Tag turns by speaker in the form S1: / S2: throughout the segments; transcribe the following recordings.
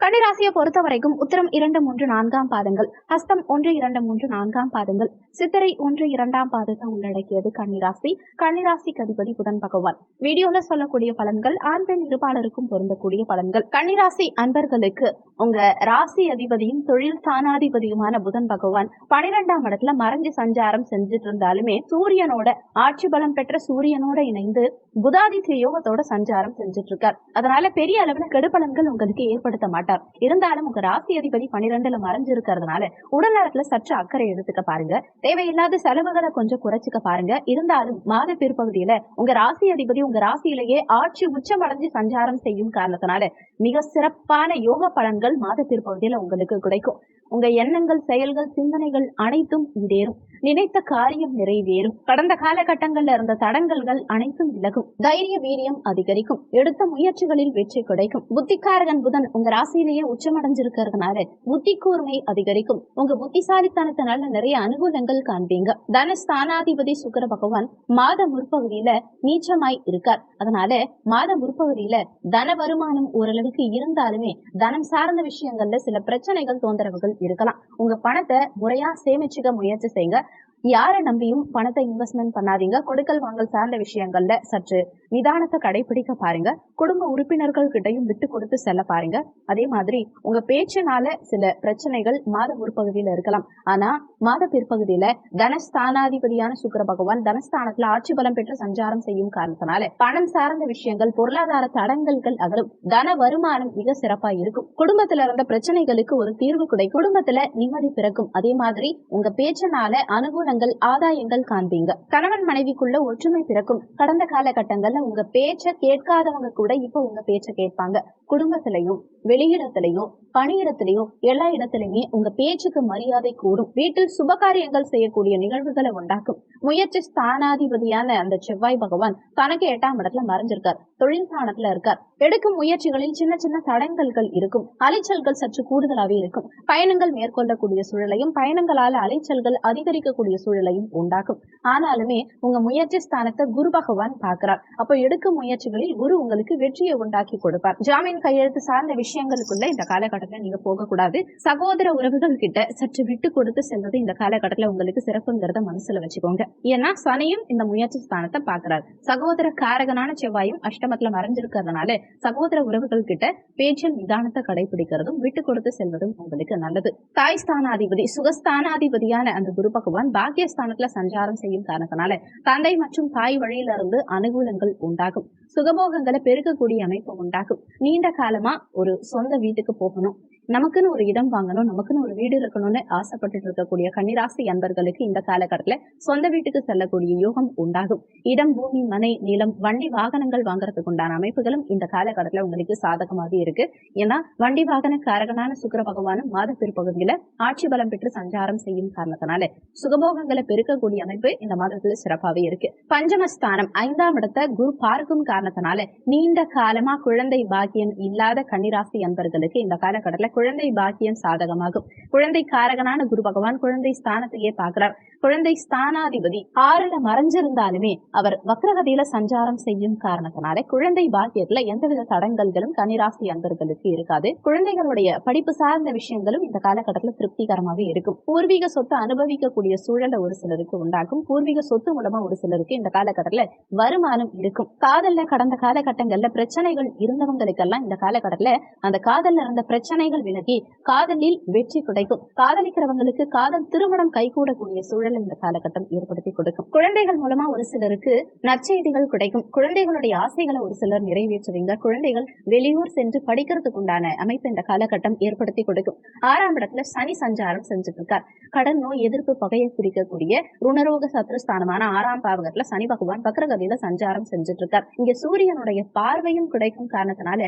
S1: கன்னிராசியை பொறுத்த வரைக்கும் உத்திரம் 2, 3, 4ஆம் பாதங்கள், ஹஸ்தம் 1, 2, 3, 4ஆம் பாதங்கள், சித்திரை 1, 2ஆம் பாதத்தை உள்ளடக்கியது கன்னிராசி. கன்னிராசிக்கு அதிபதி புதன் பகவான். வீடியோல சொல்லக்கூடிய பலன்கள் ஆண் பெண் இருப்பாளருக்கும் பொருந்தக்கூடிய பலன்கள். கன்னிராசி அன்பர்களுக்கு உங்க ராசி அதிபதியும் தொழில் ஸ்தானாதிபதியுமான புதன் பகவான் 12ஆம் இடத்துல மறைஞ்சு சஞ்சாரம் செஞ்சுட்டு இருந்தாலுமே சூரியனோட ஆட்சி பலம் பெற்ற சூரியனோட இணைந்து புதாதித்ய யோகத்தோட சஞ்சாரம் செஞ்சுட்டு இருக்கார். அதனால பெரிய அளவுல கெடுபலன்கள் உங்களுக்கு ஏற்படுத்த மாட்டார். இருந்தாலும் உங்க ராசி அதிபதி 12ல மறைஞ்சிருக்கிறதுனால உடல் நலத்துல சற்று அக்கறை எடுத்துக்க பாருங்க. தேவையில்லாத செலவுகளை கொஞ்சம் குறைச்சிக்க பாருங்க. இருந்தாலும் மாத பிற்பகுதியில உங்க ராசி அதிபதி உங்க ராசியிலேயே ஆட்சி உச்சமடைஞ்சு சஞ்சாரம் செய்யும் காரணத்தினால மிக சிறப்பான யோக பலன்கள் மாத பிற்பகுதியில உங்களுக்கு கிடைக்கும். உங்க எண்ணங்கள், செயல்கள், சிந்தனைகள் அனைத்தும் ஈடேறும். நினைத்த காரியம் நிறைவேறும். கடந்த காலகட்டங்கள்ல இருந்த தடங்கல்கள் அனைத்தும் விலகும். தைரிய வீரியம் அதிகரிக்கும். எடுத்த முயற்சிகளில் வெற்றி கிடைக்கும். புத்திக்காரகன் புதன் உங்க ராசியிலேயே உச்சமடைஞ்சிருக்கிறதுனால புத்தி கூர்மை அதிகரிக்கும். உங்க புத்திசாலித்தனத்தினால நிறைய அனுகூலங்கள் காண்பீங்க. தனஸ்தானாதிபதி சுக்கிர பகவான் மாத முற்பகுதியில நீச்சமாய் இருக்கார். அதனால மாத முற்பகுதியில தன வருமானம் ஓரளவுக்கு இருந்தாலுமே தனம் சார்ந்த விஷயங்கள்ல சில பிரச்சனைகள், தொந்தரவுகள் இருக்கலாம். உங்க பணத்தை முறையா சேமிச்சுக்க முயற்சி செய்யுங்க. யாரை நம்பியும் பணத்தை இன்வெஸ்ட்மெண்ட் பண்ணாதீங்க. கொடுக்கல் வாங்கல் சார்ந்த விஷயங்கள்ல சற்று நிதானத்தை கடைபிடிக்க பாருங்க. குடும்ப உறுப்பினர்கள் கிட்டையும் விட்டு கொடுத்து செல்ல பாருங்க. அதே மாதிரி உங்க பேச்சினால சில பிரச்சனைகள் மாத முற்பகுதியில இருக்கலாம். ஆனா மாத பிற்பகுதியில தனஸ்தானாதிபதியான சுக்கிர பகவான் தனஸ்தானத்துல ஆட்சி பலம் பெற்று சஞ்சாரம் செய்யும் காரணத்தினால பணம் சார்ந்த விஷயங்கள், பொருளாதார தடங்கல்கள் அகலும். தன வருமானம் மிக சிறப்பா இருக்கும். குடும்பத்துல இருந்த பிரச்சனைகளுக்கு ஒரு தீர்வு கிடைக்கும். குடும்பத்துல நிம்மதி பிறக்கும். அதே மாதிரி உங்க பேச்சினால அனுகூல ஆதாயங்கள் காண்பீங்க. கணவன் மனைவிக்குள்ள ஒற்றுமை பிறக்கும். கடந்த காலகட்டங்கள்ல உங்க பேச்ச கேட்காதவங்க கூட இப்ப உங்க பேச்ச கேட்பாங்க. குடும்பத்திலையும் வெளியிடத்திலையும் பணியிடத்திலையும் எல்லா இடத்திலுமே உங்க பேச்சுக்கு மரியாதை கூடும். வீட்டில் சுபகாரியங்கள் செய்யக்கூடிய நிகழ்வுகளை உண்டாக்கும். முயற்சி ஸ்தானாதிபதியான அந்த செவ்வாய் பகவான் தனக்கு 8ஆம் இடத்துல மறைஞ்சிருக்கார். தொழில் ஸ்தானத்துல இருக்கார். எடுக்கும் முயற்சிகளில் சின்ன சின்ன தடங்கல்கள் இருக்கும். அலைச்சல்கள் சற்று கூடுதலாவே இருக்கும். பயணங்கள் மேற்கொள்ளக்கூடிய சூழலையும் பயணங்களால அலைச்சல்கள் அதிகரிக்கக்கூடிய சூழலையும் உண்டாக்கும். ஆனாலுமே உங்க முயற்சி ஸ்தானத்தை குரு பகவான் பார்க்கிறார். அப்ப எடுக்கும் முயற்சிகளில் குரு உங்களுக்கு வெற்றியை உண்டாக்கி கொடுப்பார். ஜாமீன் கையெழுத்து சார்ந்த விஷயங்களுக்குள்ள இந்த காலகட்டத்துல நீங்க போகக்கூடாது. சகோதர உறவுகள் கிட்ட சற்று விட்டு கொடுத்து செல்வது இந்த காலகட்டத்துல உங்களுக்கு சிறப்புங்கிறத மனசுல வச்சுக்கோங்க. ஏன்னா சனியும் இந்த முயற்சி ஸ்தானத்தை பார்க்கிறார். சகோதர காரகனான செவ்வாயும் அஷ்டமத்துல மறைஞ்சிருக்கிறதுனால சகோதர உறவுகள் கிட்ட பேச்சில் நிதானத்தை கடைபிடிக்கிறதும் விட்டு கொடுத்து செல்வதும் உங்களுக்கு நல்லது. தாய் ஸ்தானாதிபதி சுகஸ்தானாதிபதியான அந்த குரு பகவான் பாக்கியஸ்தானத்துல சஞ்சாரம் செய்யும் காரணத்தினால தந்தை மற்றும் தாய் வழியில இருந்து அனுகூலங்கள் உண்டாகும். சுகபோகங்களை பெருக்கக்கூடிய அமைப்பு உண்டாகும். நீண்ட காலமா ஒரு சொந்த வீட்டுக்கு போகணும், நமக்குன்னு ஒரு இடம் வாங்கணும், நமக்குன்னு ஒரு வீடு இருக்கணும்னு ஆசைப்பட்டு இருக்கக்கூடிய கன்னிராசி அன்பர்களுக்கு இந்த காலகட்டத்துல சொந்த வீட்டுக்கு செல்லக்கூடிய யோகம் உண்டாகும். இடம், பூமி, மனை, நிலம், வண்டி வாகனங்கள் வாங்குறதுக்கு உண்டான அமைப்புகளும் இந்த காலகட்டத்துல உங்களுக்கு சாதகமாக இருக்கு. ஏன்னா வண்டி வாகன காரகனான சுக்கிர பகவானும் மாத பிற்பகுதியில ஆட்சி பலம் பெற்று சஞ்சாரம் செய்யும் காரணத்தினால சுகபோகங்களை பெருக்கக்கூடிய அமைப்பு இந்த மாதத்துல சிறப்பாவே இருக்கு. பஞ்சமஸ்தானம் 5ஆம் இடத்தை குரு பார்க்கும் காரணத்தினால நீண்ட காலமா குழந்தை பாக்கியம் இல்லாத கன்னிராசி அன்பர்களுக்கு இந்த காலகட்டத்துல குழந்தை பாக்கியம் சாதகமாகும். குழந்தை காரகனான குரு பகவான் குழந்தை ஸ்தானத்தையே பார்க்கிறார். குழந்தை ஸ்தானாதிபதி 6ல மறைஞ்சிருந்தாலுமே அவர் வக்ரகதியில சஞ்சாரம் செய்யும் காரணத்தினால குழந்தை பாக்கியத்துல எந்தவித தடங்கல்களும் கன்னிராசி அன்பர்களுக்கு இருக்காது. குழந்தைகளுடைய படிப்பு சார்ந்த விஷயங்களும் இந்த காலகட்டத்துல திருப்திகரமாவே இருக்கும். பூர்வீக சொத்து அனுபவிக்கக்கூடிய சூழல ஒரு சிலருக்கு உண்டாகும். பூர்வீக சொத்து மூலமா ஒரு சிலருக்கு இந்த காலகட்டத்துல வருமானம் இருக்கும். காதல்ல கடந்த காலகட்டங்கள்ல பிரச்சனைகள் இருந்தவங்களுக்கெல்லாம் இந்த காலகட்டத்துல அந்த காதல்ல இருந்த பிரச்சனைகள் விலகி காதலில் வெற்றி கிடைக்கும். காதலிக்கிறவங்களுக்கு காதல் திருமணம் கைகூடக்கூடிய சூழல் இந்த காலகட்டம் ஏற்படுத்தி கொடுக்கும். குழந்தைகள் மூலமா ஒரு சிலருக்கு நற்செய்திகள் கிடைக்கும். குழந்தைகளுடைய ஆசைகளை ஒரு சிலர் நிறைவேற்றுவீங்க. குழந்தைகள் வெளியூர் சென்று படிக்கிறதுக்கு உண்டான அமைப்பு இந்த காலகட்டம் ஏற்படுத்தி கொடுக்கும். 6ஆம் இடத்துல சனி சஞ்சாரம் செஞ்சுட்டு இருக்கார். கடன், நோய், எதிர்ப்பு, பகையை குறிக்கக்கூடிய ருணரோக சத்ருஸ்தானமான 6ஆம் பாவகத்துல சனி பகவான் வக்ரகதியில சஞ்சாரம் செஞ்சுட்டு இருக்கார். இங்க சூரியனுடைய பார்வையும் கிடைக்கும் காரணத்தினால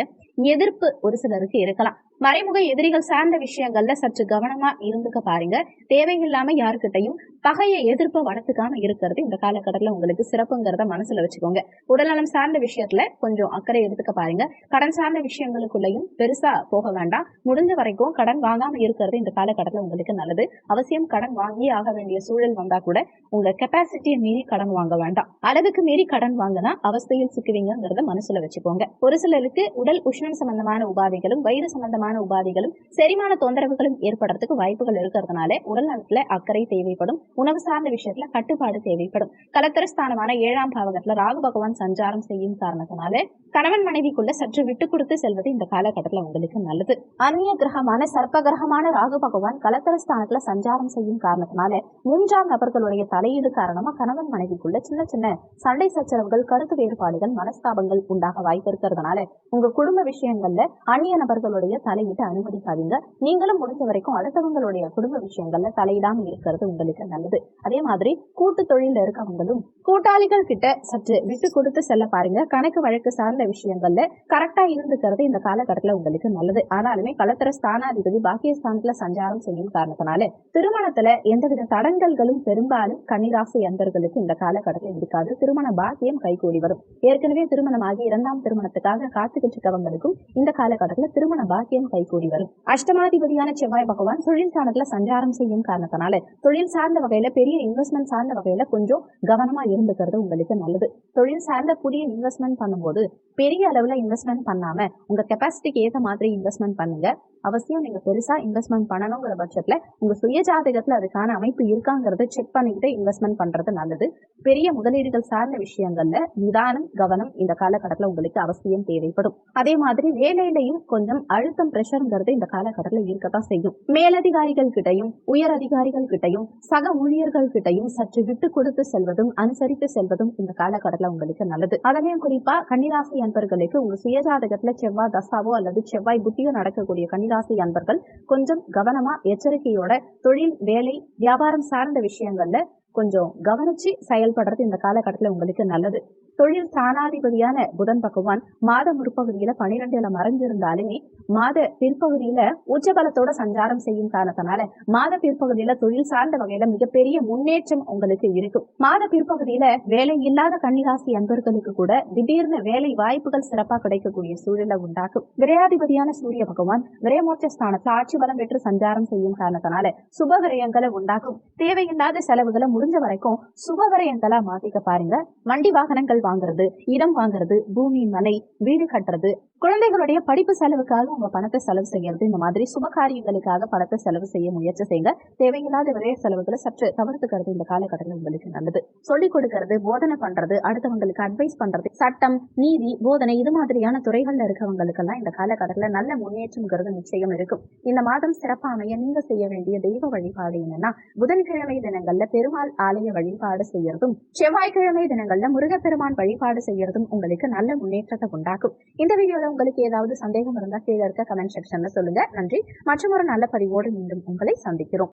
S1: எதிர்ப்பு ஒரு சிலருக்கு இருக்கலாம். மறைமுக எதிரிகள் சார்ந்த விஷயங்கள்ல சற்று கவனமா இருந்துக்க பாருங்க. தேவையில்லாம யாருக்கிட்டையும் பகையை எதிர்ப்ப வளர்த்துக்காம இருக்கிறது இந்த காலகட்டத்துல உங்களுக்கு சிறப்புங்கிறத மனசுல வச்சுக்கோங்க. உடல்நலம் சார்ந்த விஷயத்துல கொஞ்சம் அக்கறை எடுத்துக்க பாருங்க. கடன் சார்ந்த விஷயங்களுக்குள்ளயும் பெருசா போக வேண்டாம். முடிஞ்ச வரைக்கும் கடன் வாங்காம இருக்கிறது இந்த காலகட்டத்துல உங்களுக்கு நல்லது. அவசியம் கடன் வாங்கி ஆக வேண்டிய சூழல் வந்தா கூட உங்க கெப்பாசிட்டியை மீறி கடன் வாங்க வேண்டாம். அளவுக்கு மீறி கடன் வாங்கினா அவஸ்தையில் சிக்குவீங்கிறத மனசுல வச்சுக்கோங்க. ஒரு சிலருக்கு உடல் உஷ்ணம் சம்பந்தமான உபாதைகளும் வயிறு சம்பந்தமான செரிமான உபாதைகளும் செரிமான தொந்தரவுகளும் ஏற்படுறதுக்கு வாய்ப்புகள் இருக்கிறதுனால உடல் நலத்துல அக்கறை தேவைப்படும். உணவு சார்ந்த விஷயத்துல கட்டுப்பாடு தேவைப்படும். கலத்திரஸ்தானமான 7ஆம் பாவகத்துல ராகு பகவான் சஞ்சாரம் செய்யும் காரணத்தினால கணவன் மனைவிக்குள்ள சற்று விட்டு கொடுத்து செல்வது இந்த காலகட்டத்துல உங்களுக்கு நல்லது. அந்நிய கிரகமான சர்ப்ப கிரகமான ராகு பகவான் கலத்திரஸ்தானத்துல சஞ்சாரம் செய்யும் காரணத்தினால 3ஆம் நபர்களுடைய தலையீடு காரணமா கணவன் மனைவிக்குள்ள சின்ன சின்ன சண்டை சச்சரவுகள், கருத்து வேறுபாடுகள், மனஸ்தாபங்கள் உண்டாக வாய்ப்பு இருக்கிறதுனால உங்க குடும்ப விஷயங்கள்ல அந்நிய நபர்களுடைய தலையீட்டு அனுமதிக்காதீங்க. நீங்களும் முடிஞ்ச வரைக்கும் அடுத்தவங்களுடைய குடும்ப விஷயங்கள்ல தலையிடாம இருக்கிறது உங்களுக்கு நல்லது. அதே மாதிரி கூட்டு தொழில இருக்கவங்களும் கூட்டாளிகள் கிட்ட சற்று விட்டு கொடுத்து செல்ல பாருங்க. கணக்கு வழக்கு சார்ந்த விஷயங்கள்ல கரெக்டா இருந்துக்கிறது இந்த காலகட்டத்துல உங்களுக்கு நல்லது. ஆனாலுமே கலத்திர ஸ்தானாதிபதி பாக்கியஸ்தானத்துல சஞ்சாரம் செய்யும் காரணத்தினால திருமணத்துல எந்தவித தடங்கல்களும் பெரும்பாலும் கன்னிராசி அன்பர்களுக்கு இந்த காலகட்டத்தில் இருக்காது. திருமண பாக்கியம் கைகூடி வரும். ஏற்கனவே திருமணமாகி 2ஆம் திருமணத்துக்காக காத்துக்கிட்டு இருக்கவங்களுக்கும் இந்த காலகட்டத்தில் திருமண பாக்கியம் கைகூடி வரும். அஷ்டமாதிபதியான செவ்வாய் பகவான் தொழில் ஸ்தானத்துல சஞ்சாரம் செய்யும் காரணத்தினால தொழில் சார்ந்த வகையில பெரிய இன்வெஸ்ட்மெண்ட் சார்ந்த வகையில கொஞ்சம் கவனமா இருந்துக்கிறது உங்களுக்கு நல்லது. தொழில் சார்ந்த புதிய இன்வெஸ்ட்மெண்ட் பண்ணும்போது பெரிய அளவுல இன்வெஸ்ட்மெண்ட் பண்ணாம உங்க கெப்பாசிட்டிக்கு ஏற்ற மாதிரி இன்வெஸ்ட்மெண்ட் பண்ணுங்க. அவசியம் நீங்க பெருசா இன்வெஸ்ட்மெண்ட் பண்ணணுங்கிற பட்சத்துல உங்க சுய ஜாதகத்துல அதுக்கான அமைப்பு இருக்காங்கிறத செக் பண்ணிக்கிட்டு இன்வெஸ்ட்மெண்ட் பண்றது நல்லது. பெரிய முதலீடுகள் சார்ந்த விஷயங்கள்ல நிதானம், கவனம் இந்த காலகட்டத்துல உங்களுக்கு அவசியம் தேவைப்படும். அதே மாதிரி வேலையிலையும் கொஞ்சம் அழுத்தம், பிரஷர்ங்கிறது இந்த காலகட்டத்துல இருக்கத்தான் செய்யும். மேலதிகாரிகள் கிட்டையும் உயர் அதிகாரிகள் கிட்டையும் சக ஊழியர்கள் கிட்டையும் சற்று விட்டு கொடுத்து செல்வதும் அனுசரித்து செல்வதும் இந்த காலகட்டத்துல உங்களுக்கு நல்லது. அதையும் குறிப்பா கன்னிராசி அன்பர்களுக்கு உங்க சுய ஜாதகத்துல செவ்வாய் தசாவோ அல்லது செவ்வாய் புத்தியோ நடக்கக்கூடிய கன்னிராசி அன்பர்கள் கொஞ்சம் கவனமா, எச்சரிக்கையோட தொழில், வேலை, வியாபாரம் சார்ந்த விஷயங்கள்ல கொஞ்சம் கவனிச்சு செயல்படுறது இந்த காலகட்டத்துல உங்களுக்கு நல்லது. தொழில் ஸ்தானாதிபதியான புதன் பகவான் மாத முற்பகுதியில 12ல மறைஞ்சிருந்தாலுமே மாத பிற்பகுதியில உச்சபலத்தோட சஞ்சாரம் செய்யும் காரணத்தினால மாத பிற்பகுதியில தொழில் சார்ந்த வகையில மிகப்பெரிய முன்னேற்றம் உங்களுக்கு இருக்கும். மாத பிற்பகுதியில வேலை இல்லாத கன்னிராசி அன்பர்களுக்கு கூட திடீர்னு வேலை வாய்ப்புகள் சிறப்பா கிடைக்கக்கூடிய சூழலை உண்டாக்கும். விரையாதிபதியான சூரிய பகவான் விரயமோட்ச ஸ்தானத்துல ஆட்சி பலம் பெற்று சஞ்சாரம் செய்யும் காரணத்தினால சுப விரயங்களை உண்டாக்கும். தேவையில்லாத செலவுகளை முடிஞ்ச வரைக்கும் சுப விரயங்களா மாத்திக்க பாருங்க. வண்டி வாகனங்கள் வாங்குறது, இடம் வாங்குறது, பூமி, மனை, வீடு கட்டுறது, குழந்தைகளுடைய படிப்பு செலவுக்காக உங்க பணத்தை செலவு செய்யறது, இந்த மாதிரி சுப காரியங்களுக்காக பணத்தை செலவு செய்ய முயற்சி செய்யுங்க. தேவையில்லாத விரைய செலவுகளை சற்று தவிர்த்துக்கிறது இந்த காலகட்டத்தில் உங்களுக்கு நல்லது. சொல்லிக் கொடுக்கறது, போதனை பண்றது, அடுத்தவங்களுக்கு அட்வைஸ் பண்றது, சட்டம், நீதி, போதனை இது மாதிரியான துறைகள்ல இருக்கவங்களுக்கெல்லாம் இந்த காலகட்டத்துல நல்ல முன்னேற்றம்ங்கிறது நிச்சயம் இருக்கும். இந்த மாதம் சிறப்பா அமைய நீங்க செய்ய வேண்டிய தெய்வ வழிபாடு என்னன்னா, புதன்கிழமை தினங்கள்ல பெருமாள் ஆலய வழிபாடு செய்யறதும், செவ்வாய்க்கிழமை தினங்கள்ல முருகப்பெருமான் வழிபாடு செய்யறதும் உங்களுக்கு நல்ல முன்னேற்றத்தை உண்டாக்கும். இந்த வீடியோல உங்களுக்கு ஏதாவது சந்தேகம் இருந்தா கீழே இருக்க கமெண்ட் செக்ஷன்ல சொல்லுங்க. நன்றி. மற்றும் ஒரு நல்ல பதிவோடு மீண்டும் உங்களை சந்திக்கிறோம்.